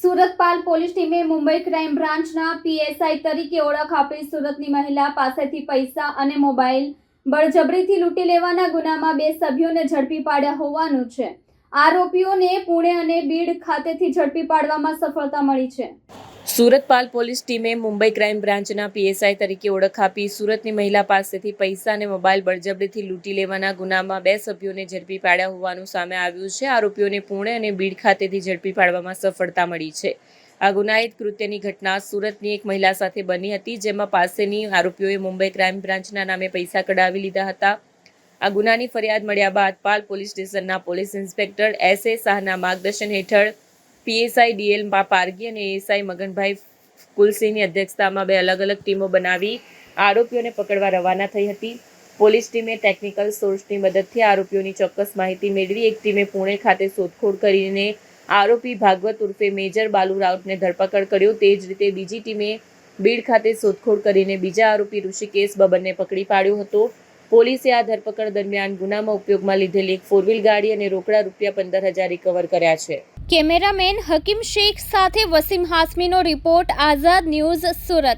સુરતપાલ police ટીમે Mumbai crime બ્રાન્ચના PSI તરીકે ઓળખ આપી સુરતની મહિલા પાસેથી પૈસા અને મોબાઈલ બળજબરીથી લૂંટી લેવાના ગુનામાં 2 સભ્યોને ઝડપી પાડ્યા હોવાનું છે। આરોપીઓને પુણે અને બીડ ખાતેથી ઝડપી પાડવામાં સફળતા મળી છે। સુરતપાલ પોલીસ ટીમે મુંબઈ ક્રાઇમ બ્રાન્ચના પીએસઆઈ તરીકે ઓળખ આપી સુરતની મહિલા પાસેથી પૈસા અને મોબાઈલ બળજબરીથી લૂંટી લેવાના ગુનામાં 2 સભ્યોને ઝડપી પાડ્યા હોવાનું સામે આવ્યું છે। આરોપીઓને પુણે અને બીડ ખાતેથી ઝડપી પાડવામાં સફળતા મળી છે। આ ગુનાહિત કૃત્યની ઘટના સુરતની એક મહિલા સાથે બની હતી, જેમાં પાસેની આરોપીઓએ મુંબઈ ક્રાઇમ બ્રાન્ચના નામે પૈસા કઢાવી લીધા હતા। આ ગુનાની ફરિયાદ મળ્યા બાદ પાલ પોલીસ સ્ટેશનના પોલીસ ઇન્સ્પેક્ટર એસ.એ. શાહના માર્ગદર્શન હેઠળ પીએસઆઈ ડીએલ પારગી અને એએસઆઈ મગનભાઈ કુલસિંહની અધ્યક્ષતામાં 2 અલગ-અલગ ટીમો બનાવી આરોપીઓને પકડવા રવાના થઈ હતી। પોલીસ ટીમે ટેકનિકલ સોર્સની મદદથી આરોપીઓની ચોક્કસ માહિતી મેળવી એક ટીમે પુણે ખાતે શોધખોળ કરીને આરોપી ભાગવત ઉર્ફે મેજર બાલુ રાઉતને ધરપકડ કર્યો। તે જ રીતે બીજી ટીમે બીડ ખાતે શોધખોળ કરીને બીજા આરોપી ઋષિકેશ બબનને પકડી પાડ્યો હતો। પોલીસે આ ધરપકડ દરમિયાન ગુનામાં ઉપયોગમાં લીધેલી એક 4 વ્હીલ ગાડી અને રોકડા ₹15,000 રિકવર કર્યા છે। કેમેરામેન હકીમ શેખ સાથે વસીમ હાસમીનો રિપોર્ટ, આઝાદ ન્યૂઝ, સુરત।